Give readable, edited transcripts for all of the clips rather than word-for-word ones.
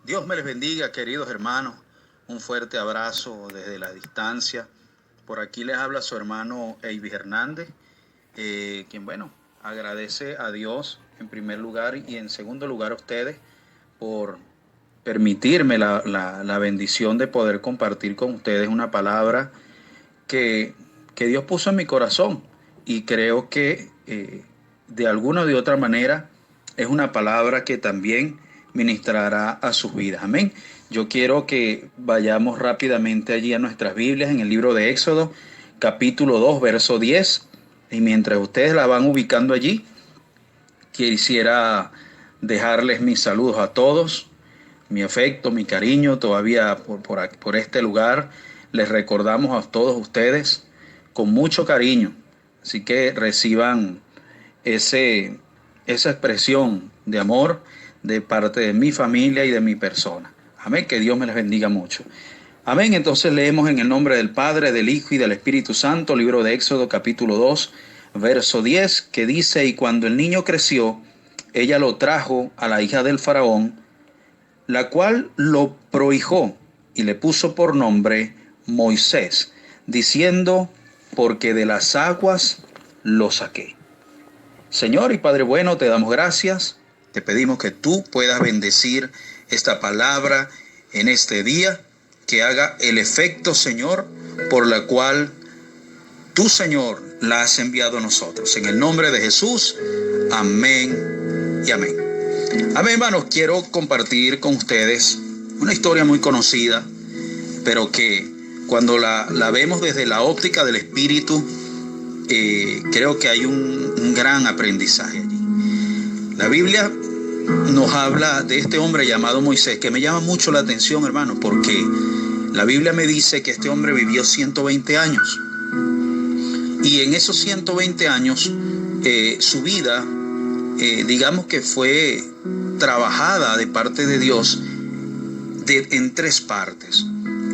Dios me les bendiga, queridos hermanos. Un fuerte abrazo desde la distancia. Por aquí les habla su hermano Eivis Hernández, quien, agradece a Dios en primer lugar y en segundo lugar a ustedes por permitirme la bendición de poder compartir con ustedes una palabra que Dios puso en mi corazón. Y creo que de alguna o de otra manera es una palabra que también ministrará a sus vidas. Amén. Yo quiero que vayamos rápidamente allí a nuestras Biblias en el libro de Éxodo, capítulo 2, verso 10. Y mientras ustedes la van ubicando allí, quisiera dejarles mis saludos a todos, mi afecto, mi cariño todavía por este lugar. Les recordamos a todos ustedes con mucho cariño. Así que reciban esa expresión de amor de parte de mi familia y de mi persona. Amén, que Dios me les bendiga mucho. Amén, entonces leemos en el nombre del Padre, del Hijo y del Espíritu Santo, libro de Éxodo capítulo 2, verso 10, que dice: y cuando el niño creció, ella lo trajo a la hija del faraón, la cual lo prohijó y le puso por nombre Moisés, diciendo: porque de las aguas lo saqué. Señor y Padre bueno, te damos gracias. Te pedimos que tú puedas bendecir esta palabra en este día, que haga el efecto, Señor, por la cual tú, Señor, la has enviado a nosotros. En el nombre de Jesús, amén y amén. Amén, hermanos, quiero compartir con ustedes una historia muy conocida, pero que cuando la vemos desde la óptica del Espíritu, creo que hay un gran aprendizaje allí. La Biblia nos habla de este hombre llamado Moisés, que me llama mucho la atención, hermano, porque la Biblia me dice que este hombre vivió 120 años. Y en esos 120 años, su vida, digamos que fue trabajada de parte de Dios en tres partes.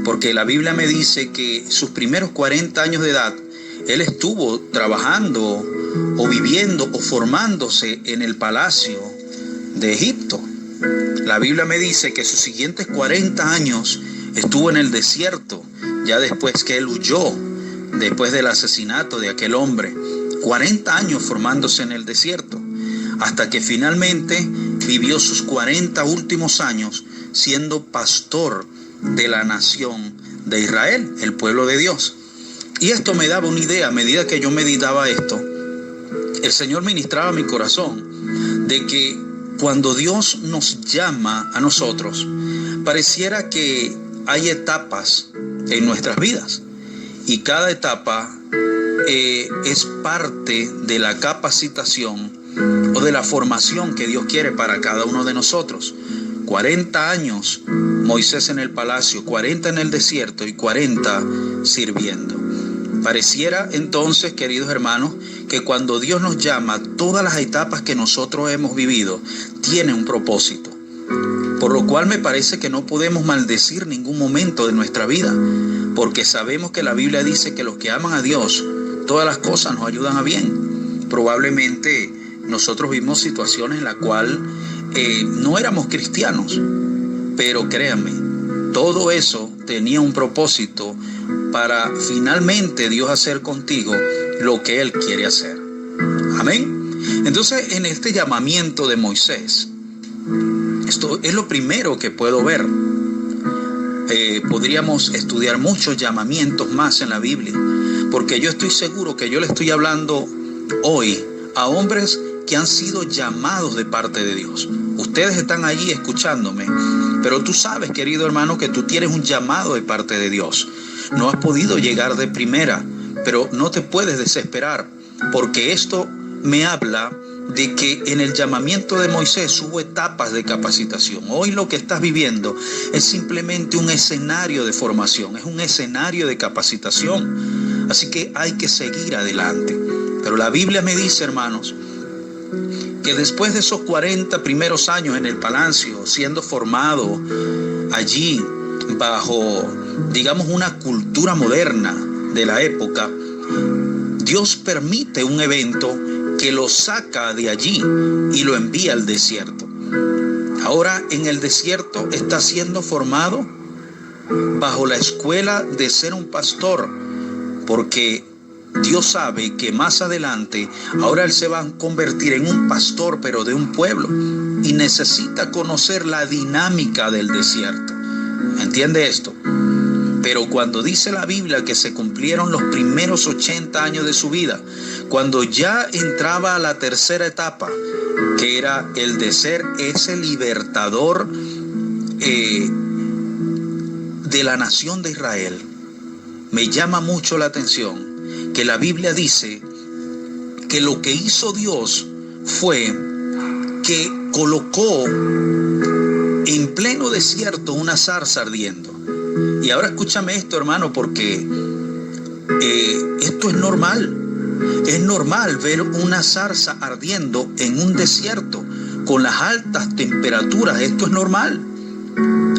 Porque la Biblia me dice que sus primeros 40 años de edad, él estuvo trabajando o viviendo o formándose en el palacio de Egipto. La Biblia me dice que sus siguientes 40 años estuvo en el desierto, ya después que él huyó, después del asesinato de aquel hombre. 40 años formándose en el desierto, hasta que finalmente vivió sus 40 últimos años siendo pastor de la nación de Israel, el pueblo de Dios. Y esto me daba una idea. A medida que yo meditaba esto, el Señor ministraba mi corazón de que cuando Dios nos llama a nosotros, pareciera que hay etapas en nuestras vidas, y cada etapa es parte de la capacitación o de la formación que Dios quiere para cada uno de nosotros. 40 años Moisés en el palacio, 40 en el desierto y 40 sirviendo. Pareciera entonces, queridos hermanos, que cuando Dios nos llama, todas las etapas que nosotros hemos vivido tienen un propósito. Por lo cual me parece que no podemos maldecir ningún momento de nuestra vida, porque sabemos que la Biblia dice que los que aman a Dios, todas las cosas nos ayudan a bien. Probablemente nosotros vimos situaciones en las cuales no éramos cristianos, pero créanme, todo eso tenía un propósito para finalmente Dios hacer contigo lo que Él quiere hacer. Amén. Entonces, en este llamamiento de Moisés, esto es lo primero que puedo ver. Podríamos estudiar muchos llamamientos más en la Biblia, porque yo estoy seguro que yo le estoy hablando hoy a hombres que han sido llamados de parte de Dios. Ustedes están allí escuchándome, pero tú sabes, querido hermano, que tú tienes un llamado de parte de Dios. No has podido llegar de primera, pero no te puedes desesperar, porque esto me habla de que en el llamamiento de Moisés hubo etapas de capacitación. Hoy lo que estás viviendo es simplemente un escenario de formación, es un escenario de capacitación. Así que hay que seguir adelante. Pero la Biblia me dice, hermanos, que después de esos 40 primeros años en el palacio, siendo formado allí bajo, digamos, una cultura moderna de la época, Dios permite un evento que lo saca de allí y lo envía al desierto. Ahora en el desierto está siendo formado bajo la escuela de ser un pastor, porque Dios sabe que más adelante, ahora él se va a convertir en un pastor, pero de un pueblo, y necesita conocer la dinámica del desierto. ¿Entiende esto? Pero cuando dice la Biblia que se cumplieron los primeros 80 años de su vida, cuando ya entraba a la tercera etapa, que era el de ser ese libertador de la nación de Israel, me llama mucho la atención que la Biblia dice que lo que hizo Dios fue que colocó en pleno desierto una zarza ardiendo. Y ahora escúchame esto, hermano, porque esto es normal. Es normal ver una zarza ardiendo en un desierto con las altas temperaturas. Esto es normal.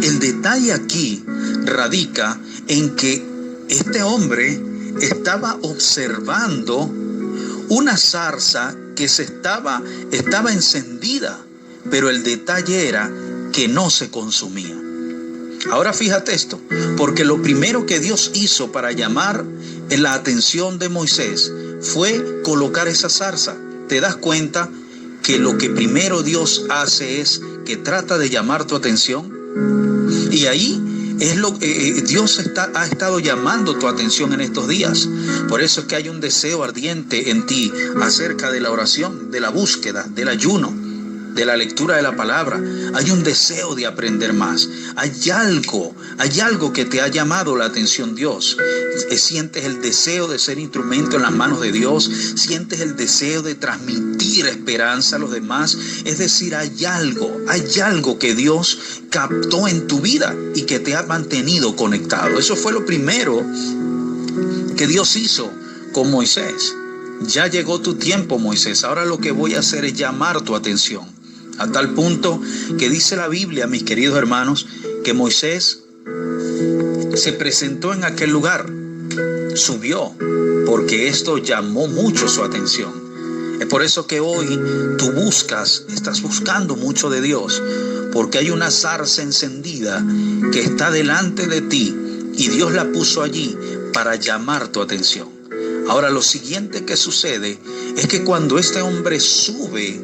El detalle aquí radica en que este hombre estaba observando una zarza que estaba encendida, pero el detalle era que no se consumía. Ahora fíjate esto, porque lo primero que Dios hizo para llamar la atención de Moisés fue colocar esa zarza. ¿Te das cuenta que lo que primero Dios hace es que trata de llamar tu atención? Y ahí es lo que Dios ha estado llamando tu atención en estos días. Por eso es que hay un deseo ardiente en ti acerca de la oración, de la búsqueda, del ayuno, de la lectura de la palabra. Hay un deseo de aprender más. Hay algo que te ha llamado la atención, Dios. Sientes el deseo de ser instrumento en las manos de Dios. Sientes el deseo de transmitir esperanza a los demás. Es decir, hay algo que Dios captó en tu vida y que te ha mantenido conectado. Eso fue lo primero que Dios hizo con Moisés. Ya llegó tu tiempo, Moisés. Ahora lo que voy a hacer es llamar tu atención. A tal punto que dice la Biblia, mis queridos hermanos, que Moisés se presentó en aquel lugar, subió, porque esto llamó mucho su atención. Es por eso que hoy tú estás buscando mucho de Dios, porque hay una zarza encendida que está delante de ti y Dios la puso allí para llamar tu atención. Ahora lo siguiente que sucede es que cuando este hombre sube,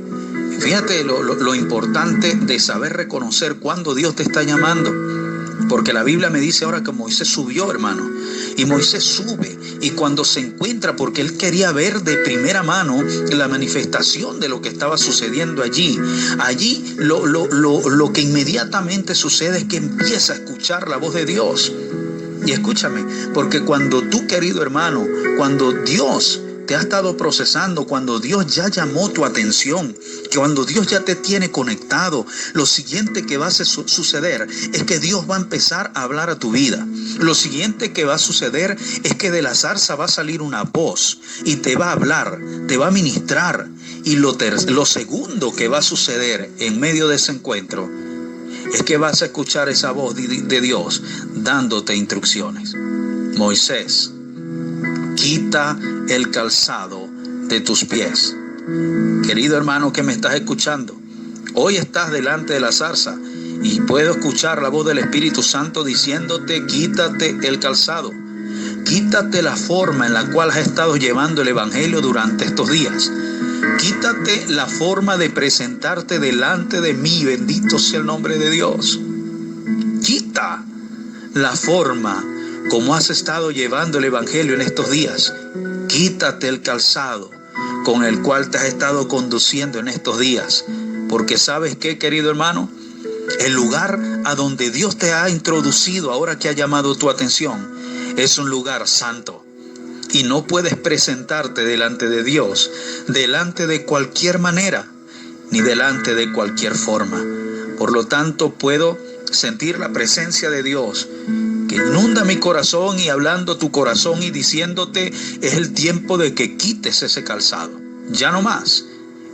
fíjate lo importante de saber reconocer cuando Dios te está llamando. Porque la Biblia me dice ahora que Moisés subió, hermano. Y Moisés sube. Y cuando se encuentra, porque él quería ver de primera mano la manifestación de lo que estaba sucediendo allí. Allí lo que inmediatamente sucede es que empieza a escuchar la voz de Dios. Y escúchame, porque cuando tú, querido hermano, cuando Dios te ha estado procesando, cuando Dios ya llamó tu atención, cuando Dios ya te tiene conectado, lo siguiente que va a suceder es que Dios va a empezar a hablar a tu vida. Lo siguiente que va a suceder es que de la zarza va a salir una voz y te va a hablar, te va a ministrar. Y lo segundo que va a suceder en medio de ese encuentro es que vas a escuchar esa voz de Dios dándote instrucciones. Moisés, quita el calzado de tus pies. Querido hermano que me estás escuchando, hoy estás delante de la zarza y puedo escuchar la voz del Espíritu Santo diciéndote: quítate el calzado, quítate la forma en la cual has estado llevando el Evangelio durante estos días. Quítate la forma de presentarte delante de mí, bendito sea el nombre de Dios. Quita la forma como has estado llevando el Evangelio en estos días. Quítate el calzado con el cual te has estado conduciendo en estos días. Porque ¿sabes qué, querido hermano? El lugar a donde Dios te ha introducido ahora que ha llamado tu atención es un lugar santo. Y no puedes presentarte delante de Dios, delante de cualquier manera, ni delante de cualquier forma. Por lo tanto, puedo sentir la presencia de Dios que inunda mi corazón y hablando tu corazón y diciéndote: es el tiempo de que quites ese calzado. Ya no más.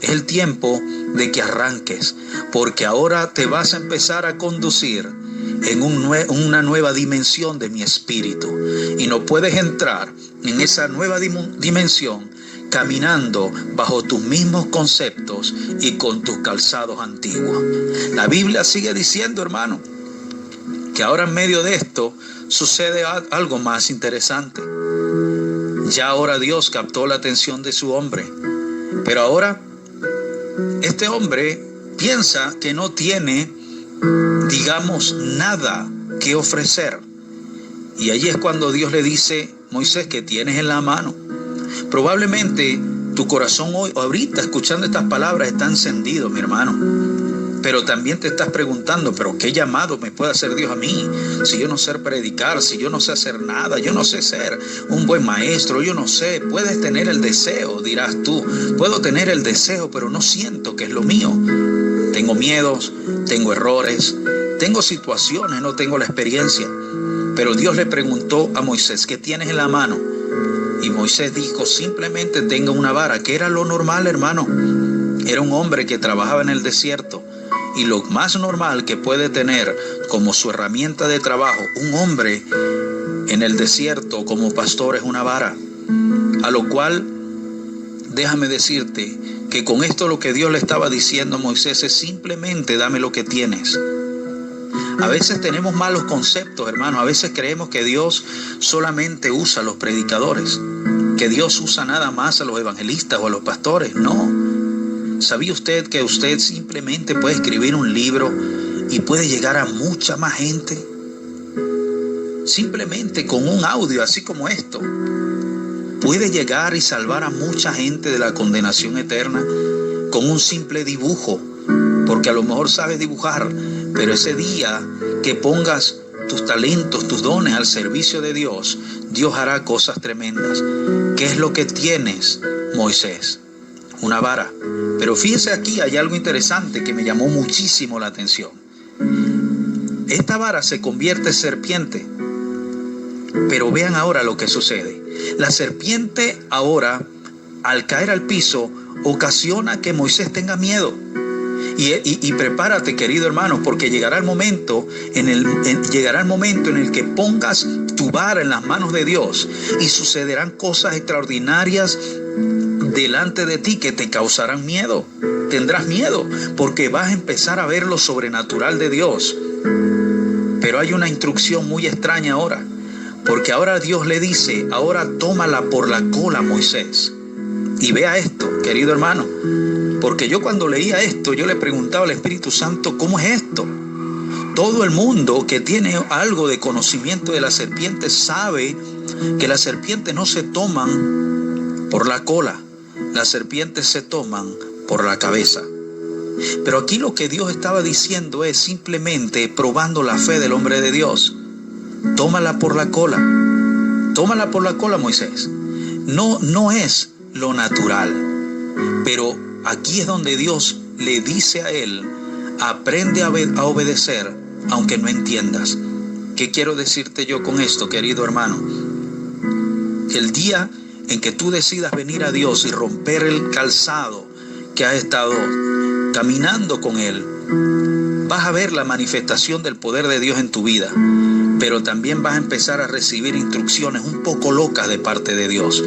Es el tiempo de que arranques, porque ahora te vas a empezar a conducir en una nueva dimensión de mi espíritu. Y no puedes entrar en esa nueva dimensión caminando bajo tus mismos conceptos y con tus calzados antiguos. La Biblia sigue diciendo, hermano, que ahora en medio de esto sucede algo más interesante. Ya ahora Dios captó la atención de su hombre, pero ahora este hombre piensa que no tiene, digamos, nada que ofrecer. Y allí es cuando Dios le dice: Moisés, ¿qué tienes en la mano? Probablemente tu corazón hoy, ahorita, escuchando estas palabras, está encendido, mi hermano. Pero también te estás preguntando: ¿pero qué llamado me puede hacer Dios a mí? Si yo no sé predicar, si yo no sé hacer nada, yo no sé ser un buen maestro, yo no sé. Puedes tener el deseo, dirás tú. Puedo tener el deseo, pero no siento que es lo mío. Tengo miedos, tengo errores, tengo situaciones, no tengo la experiencia. Pero Dios le preguntó a Moisés: ¿qué tienes en la mano? Y Moisés dijo: simplemente tengo una vara, que era lo normal, hermano. Era un hombre que trabajaba en el desierto. Y lo más normal que puede tener como su herramienta de trabajo un hombre en el desierto como pastor es una vara. A lo cual, déjame decirte que con esto lo que Dios le estaba diciendo a Moisés es: simplemente dame lo que tienes. A veces tenemos malos conceptos, hermano. A veces creemos que Dios solamente usa a los predicadores, que Dios usa nada más a los evangelistas o a los pastores. No. ¿Sabía usted que usted simplemente puede escribir un libro y puede llegar a mucha más gente? Simplemente con un audio así como esto, puede llegar y salvar a mucha gente de la condenación eterna con un simple dibujo, porque a lo mejor sabes dibujar, pero ese día que pongas tus talentos, tus dones al servicio de Dios, Dios hará cosas tremendas. ¿Qué es lo que tienes, Moisés? Una vara. Pero fíjese, aquí hay algo interesante que me llamó muchísimo la atención. Esta vara se convierte en serpiente. Pero vean ahora lo que sucede. La serpiente ahora, al caer al piso, ocasiona que Moisés tenga miedo. Y prepárate, querido hermano, porque llegará el momento en el que pongas tu vara en las manos de Dios y sucederán cosas extraordinarias delante de ti que te causarán miedo. Tendrás miedo porque vas a empezar a ver lo sobrenatural de Dios. Pero hay una instrucción muy extraña ahora, porque ahora Dios le dice: ahora tómala por la cola, Moisés. Y vea esto, querido hermano, porque yo cuando leía esto, yo le preguntaba al Espíritu Santo: ¿cómo es esto? Todo el mundo que tiene algo de conocimiento de la serpiente sabe que las serpientes no se toman por la cola, las serpientes se toman por la cabeza. Pero aquí lo que Dios estaba diciendo es simplemente probando la fe del hombre de Dios. Tómala por la cola. Tómala por la cola, Moisés. No es lo natural. Pero aquí es donde Dios le dice a él: aprende a obedecer aunque no entiendas. ¿Qué quiero decirte yo con esto, querido hermano? Que el día en que tú decidas venir a Dios y romper el calzado que has estado caminando con Él, vas a ver la manifestación del poder de Dios en tu vida, pero también vas a empezar a recibir instrucciones un poco locas de parte de Dios,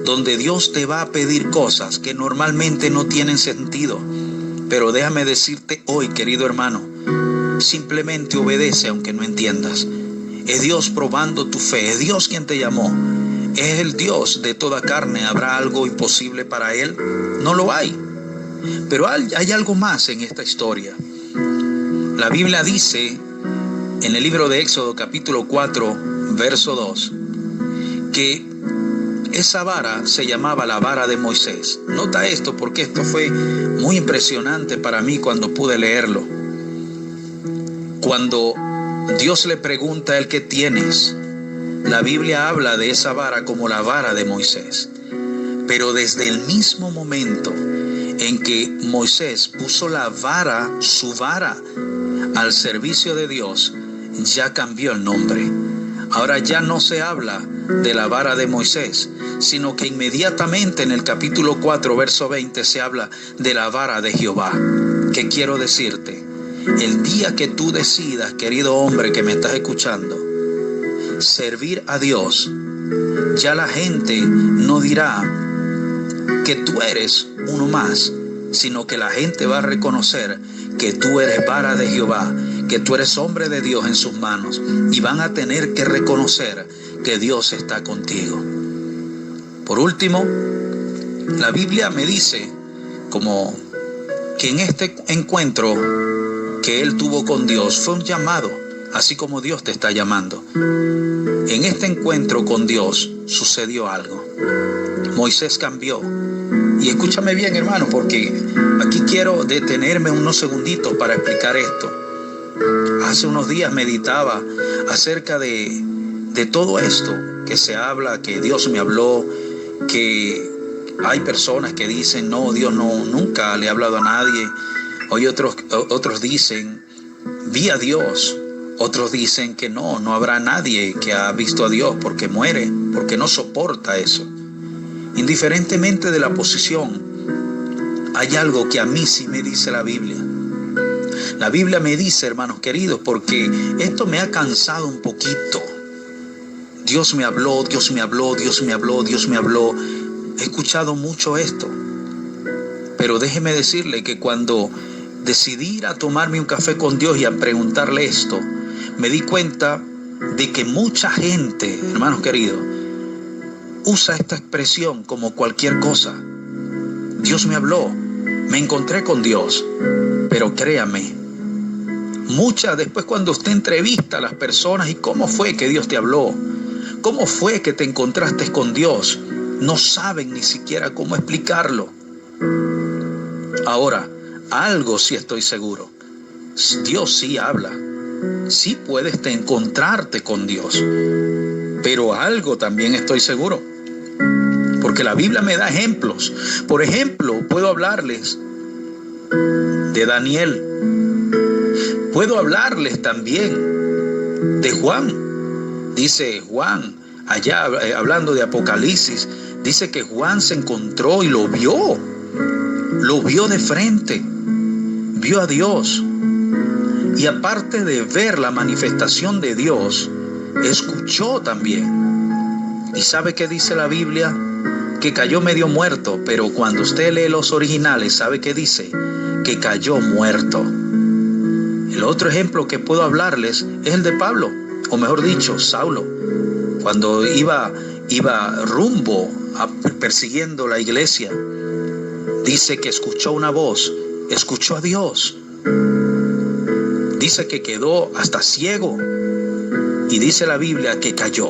donde Dios te va a pedir cosas que normalmente no tienen sentido. Pero déjame decirte hoy, querido hermano, simplemente obedece aunque no entiendas. Es Dios probando tu fe, es Dios quien te llamó. ¿Es el Dios de toda carne? ¿Habrá algo imposible para Él? No lo hay. Pero hay algo más en esta historia. La Biblia dice en el libro de Éxodo capítulo 4, verso 2, que esa vara se llamaba la vara de Moisés. Nota esto, porque esto fue muy impresionante para mí cuando pude leerlo. Cuando Dios le pregunta a él: ¿qué tienes? La Biblia habla de esa vara como la vara de Moisés. Pero desde el mismo momento en que Moisés puso la vara, su vara, al servicio de Dios, ya cambió el nombre. Ahora ya no se habla de la vara de Moisés, sino que inmediatamente en el capítulo 4, verso 20, se habla de la vara de Jehová. ¿Qué quiero decirte? El día que tú decidas, querido hombre que me estás escuchando, servir a Dios, ya la gente no dirá: que tú eres uno más, sino que la gente va a reconocer que tú eres vara de Jehová, que tú eres hombre de Dios en sus manos, y van a tener que reconocer que Dios está contigo. Por último, la Biblia me dice como que en este encuentro que él tuvo con Dios fue un llamado, así como Dios te está llamando. En este encuentro con Dios sucedió algo. Moisés cambió. Y escúchame bien, hermano, porque aquí quiero detenerme unos segunditos para explicar esto. Hace unos días meditaba acerca de todo esto que se habla, que Dios me habló, que hay personas que dicen, no, Dios nunca le ha hablado a nadie. Hoy otros dicen, vi a Dios. Otros dicen que no habrá nadie que ha visto a Dios porque muere, porque no soporta eso. Indiferentemente de la posición, hay algo que a mí sí me dice la Biblia. La Biblia me dice, hermanos queridos, porque esto me ha cansado un poquito. Dios me habló, Dios me habló, Dios me habló, Dios me habló. He escuchado mucho esto. Pero déjeme decirle que cuando decidí ir a tomarme un café con Dios y a preguntarle esto, me di cuenta de que mucha gente, hermanos queridos, usa esta expresión como cualquier cosa. Dios me habló, me encontré con Dios, pero créame, después cuando usted entrevista a las personas y cómo fue que Dios te habló, cómo fue que te encontraste con Dios, no saben ni siquiera cómo explicarlo. Ahora, algo sí estoy seguro, Dios sí habla, sí puedes encontrarte con Dios, pero algo también estoy seguro, porque la Biblia me da ejemplos. Por ejemplo, puedo hablarles de Daniel, puedo hablarles también de Juan. Dice Juan, allá hablando de Apocalipsis, dice que Juan se encontró y lo vio de frente, vio a Dios. Y aparte de ver la manifestación de Dios, escuchó también. ¿Y sabe qué dice la Biblia? Que cayó medio muerto, pero cuando usted lee los originales, ¿sabe qué dice? Que cayó muerto. El otro ejemplo que puedo hablarles es el de Pablo, o mejor dicho, Saulo. Cuando iba rumbo persiguiendo la iglesia, dice que escuchó una voz, escuchó a Dios. Dice que quedó hasta ciego y dice la Biblia que cayó.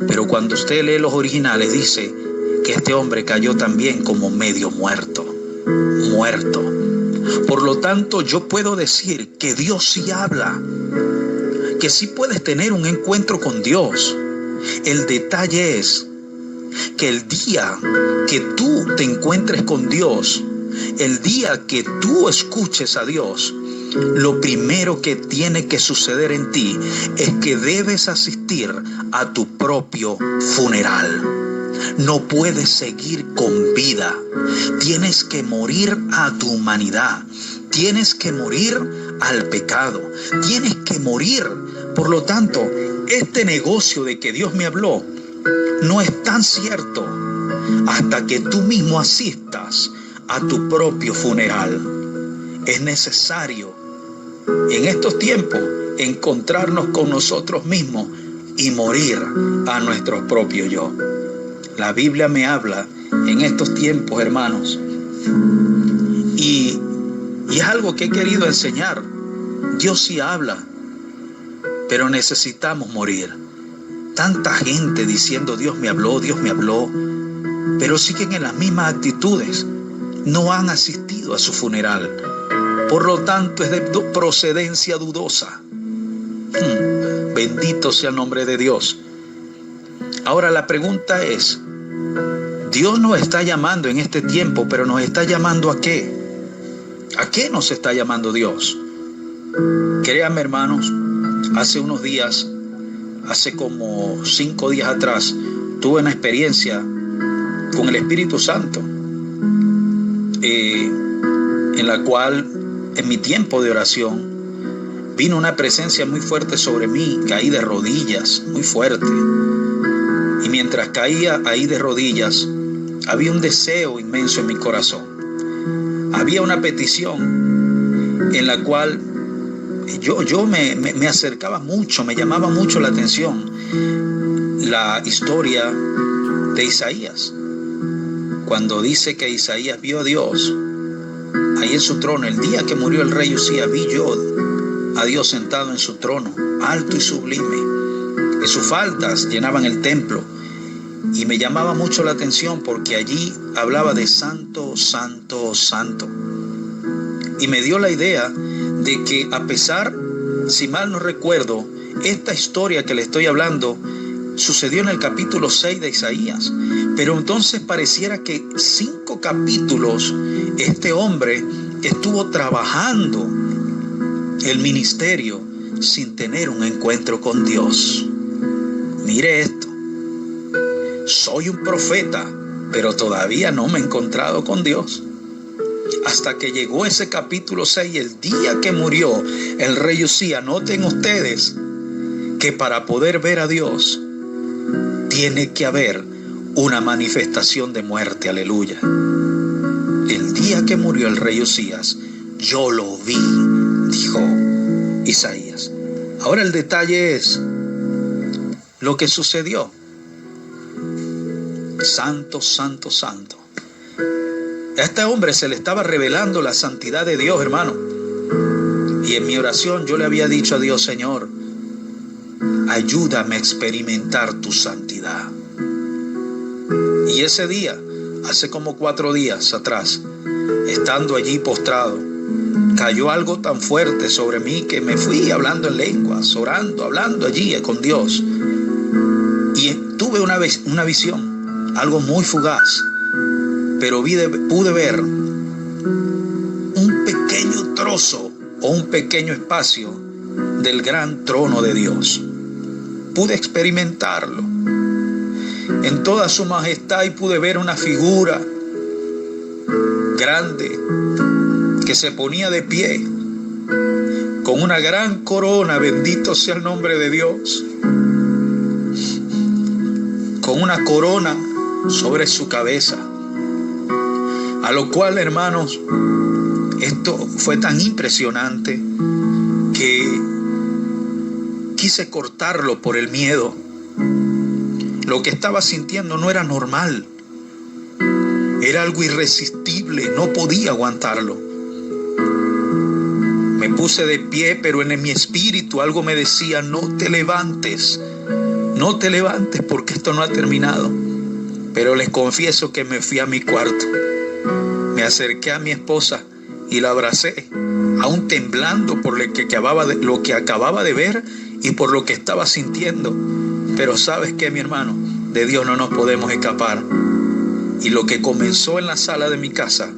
Pero cuando usted lee los originales dice que este hombre cayó también como medio muerto. Por lo tanto, yo puedo decir que Dios sí habla, que sí puedes tener un encuentro con Dios. El detalle es que el día que tú te encuentres con Dios, el día que tú escuches a Dios, lo primero que tiene que suceder en ti es que debes asistir a tu propio funeral. No puedes seguir con vida. Tienes que morir a tu humanidad. Tienes que morir al pecado. Tienes que morir. Por lo tanto, este negocio de que Dios me habló no es tan cierto hasta que tú mismo asistas a tu propio funeral. Es necesario en estos tiempos encontrarnos con nosotros mismos y morir a nuestro propio yo. La Biblia me habla en estos tiempos, hermanos, y es algo que he querido enseñar. Dios sí habla, pero necesitamos morir. Tanta gente diciendo Dios me habló, pero siguen en las mismas actitudes. No han asistido a su funeral. Por lo tanto, es de procedencia dudosa. Bendito sea el nombre de Dios. Ahora la pregunta es, Dios nos está llamando en este tiempo, pero nos está llamando ¿a qué? ¿A qué nos está llamando Dios? Créanme, hermanos, hace unos días, hace como 5 días atrás, tuve una experiencia con el Espíritu Santo, en la cual en mi tiempo de oración vino una presencia muy fuerte sobre mí. Caí de rodillas, muy fuerte. Y mientras caía ahí de rodillas, había un deseo inmenso en mi corazón. Había una petición en la cual yo me acercaba mucho, me llamaba mucho la atención la historia de Isaías. Cuando dice que Isaías vio a Dios ahí en su trono, el día que murió el rey Usías, vi yo a Dios sentado en su trono, alto y sublime, y sus faldas llenaban el templo. Y me llamaba mucho la atención porque allí hablaba de santo, santo, santo. Y me dio la idea de que, a pesar, si mal no recuerdo, esta historia que le estoy hablando sucedió en el capítulo 6 de Isaías. Pero entonces pareciera que 5 capítulos este hombre estuvo trabajando el ministerio sin tener un encuentro con Dios. Mire esto. Soy un profeta, pero todavía no me he encontrado con Dios. Hasta que llegó ese capítulo 6, el día que murió el rey Usías. Noten ustedes que para poder ver a Dios tiene que haber una manifestación de muerte. Aleluya. El día que murió el rey Usías, yo lo vi, dijo Isaías. Ahora el detalle es lo que sucedió. Santo, santo, santo. A este hombre se le estaba revelando la santidad de Dios, hermano. Y en mi oración yo le había dicho a Dios: Señor, ayúdame a experimentar tu santidad. Y ese día, hace como 4 días atrás, estando allí postrado, cayó algo tan fuerte sobre mí que me fui hablando en lenguas, orando, hablando allí con Dios. Y tuve una visión, algo muy fugaz, pero pude ver un pequeño trozo o un pequeño espacio del gran trono de Dios. Pude experimentarlo en toda su majestad y pude ver una figura grande que se ponía de pie con una gran corona, bendito sea el nombre de Dios, con una corona sobre su cabeza. A lo cual, hermanos, esto fue tan impresionante que quise cortarlo por el miedo. Lo que estaba sintiendo no era normal, era algo irresistible, no podía aguantarlo. Me puse de pie, pero en mi espíritu algo me decía: no te levantes porque esto no ha terminado. Pero les confieso que me fui a mi cuarto, me acerqué a mi esposa y la abracé, aún temblando por lo que acababa de ver y por lo que estaba sintiendo. Pero ¿sabes qué, mi hermano? De Dios no nos podemos escapar. Y lo que comenzó en la sala de mi casa,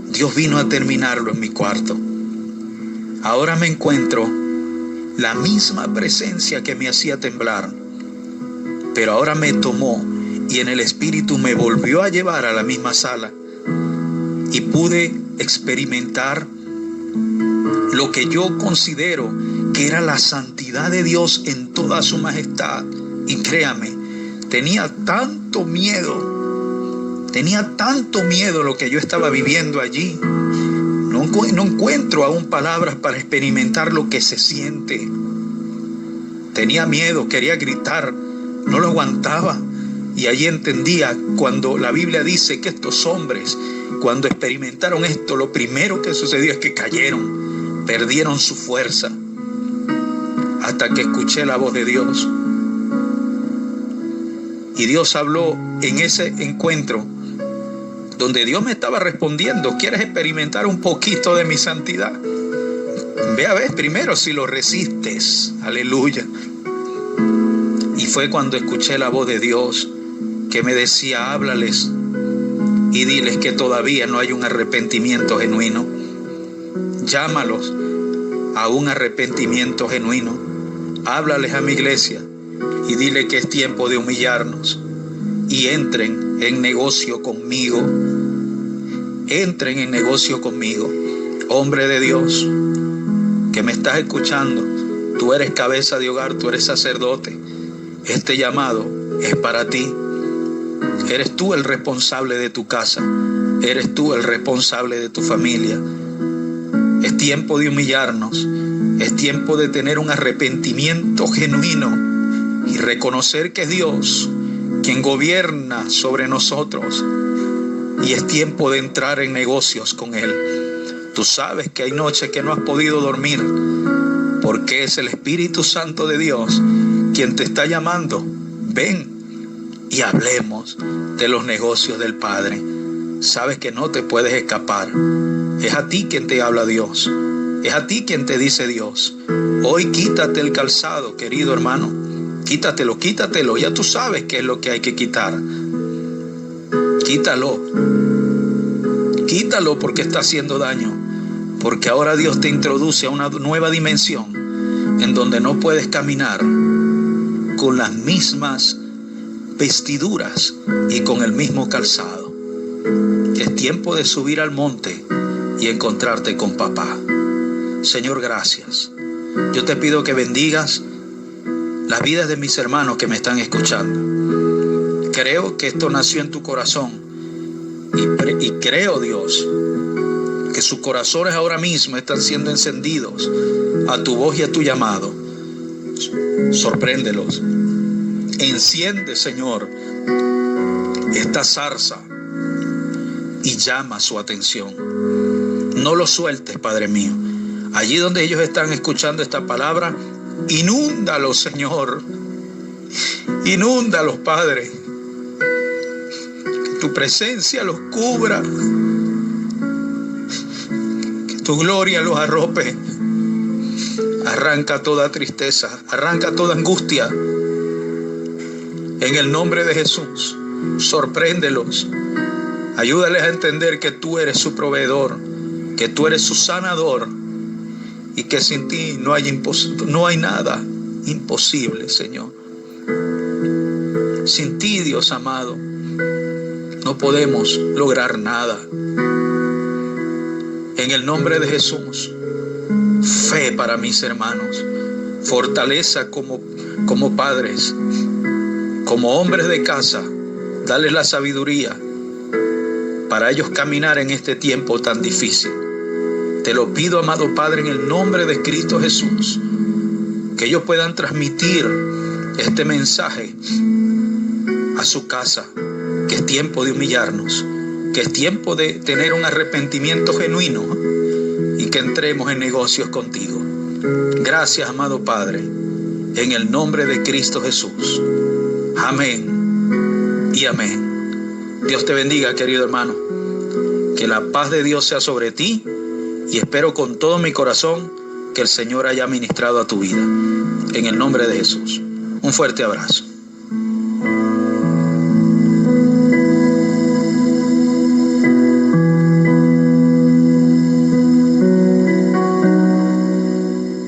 Dios vino a terminarlo en mi cuarto. Ahora me encuentro la misma presencia que me hacía temblar, pero ahora me tomó y en el espíritu me volvió a llevar a la misma sala y pude experimentar lo que yo considero que era la santidad de Dios en toda su majestad. Y créame, tenía tanto miedo lo que yo estaba viviendo allí. No encuentro aún palabras para experimentar lo que se siente. Tenía miedo, quería gritar, no lo aguantaba. Y allí entendía cuando la Biblia dice que estos hombres, cuando experimentaron esto, lo primero que sucedió es que cayeron, perdieron su fuerza, hasta que escuché la voz de Dios. Y Dios habló en ese encuentro, donde Dios me estaba respondiendo: ¿quieres experimentar un poquito de mi santidad? Ve a ver primero si lo resistes. Aleluya. Y fue cuando escuché la voz de Dios que me decía: háblales y diles que todavía no hay un arrepentimiento genuino. Llámalos a un arrepentimiento genuino. Háblales a mi iglesia y dile que es tiempo de humillarnos y entren en negocio conmigo. Entren en negocio conmigo. Hombre de Dios, que me estás escuchando, tú eres cabeza de hogar, tú eres sacerdote. Este llamado es para ti. Eres tú el responsable de tu casa. Eres tú el responsable de tu familia. Es tiempo de humillarnos. Es tiempo de tener un arrepentimiento genuino y reconocer que es Dios quien gobierna sobre nosotros. Y es tiempo de entrar en negocios con Él. Tú sabes que hay noches que no has podido dormir porque es el Espíritu Santo de Dios quien te está llamando. Ven y hablemos de los negocios del Padre. Sabes que no te puedes escapar. Es a ti quien te habla Dios. Es a ti quien te dice Dios. Hoy quítate el calzado, querido hermano. Quítatelo, quítatelo. Ya tú sabes qué es lo que hay que quitar. Quítalo. Quítalo porque está haciendo daño. Porque ahora Dios te introduce a una nueva dimensión en donde no puedes caminar con las mismas vestiduras y con el mismo calzado. Es tiempo de subir al monte y encontrarte con papá. Señor, gracias. Yo te pido que bendigas las vidas de mis hermanos que me están escuchando. Creo que esto nació en tu corazón y creo, Dios, que sus corazones ahora mismo están siendo encendidos a tu voz y a tu llamado. Sorpréndelos. Enciende, Señor, esta zarza y llama su atención. No lo sueltes, Padre mío. Allí donde ellos están escuchando esta palabra, inúndalos, Señor. Inúndalos, Padre. Que tu presencia los cubra. Que tu gloria los arrope. Arranca toda tristeza, arranca toda angustia. En el nombre de Jesús, sorpréndelos. Ayúdales a entender que tú eres su proveedor, que tú eres su sanador y que sin ti no hay nada imposible, Señor. Sin ti, Dios amado, no podemos lograr nada. En el nombre de Jesús, fe para mis hermanos, fortaleza como padres, como hombres de casa, dales la sabiduría para ellos caminar en este tiempo tan difícil. Te lo pido, amado Padre, en el nombre de Cristo Jesús, que ellos puedan transmitir este mensaje a su casa, que es tiempo de humillarnos, que es tiempo de tener un arrepentimiento genuino y que entremos en negocios contigo. Gracias, amado Padre, en el nombre de Cristo Jesús. Amén y amén. Dios te bendiga, querido hermano. Que la paz de Dios sea sobre ti y espero con todo mi corazón que el Señor haya ministrado a tu vida. En el nombre de Jesús. Un fuerte abrazo.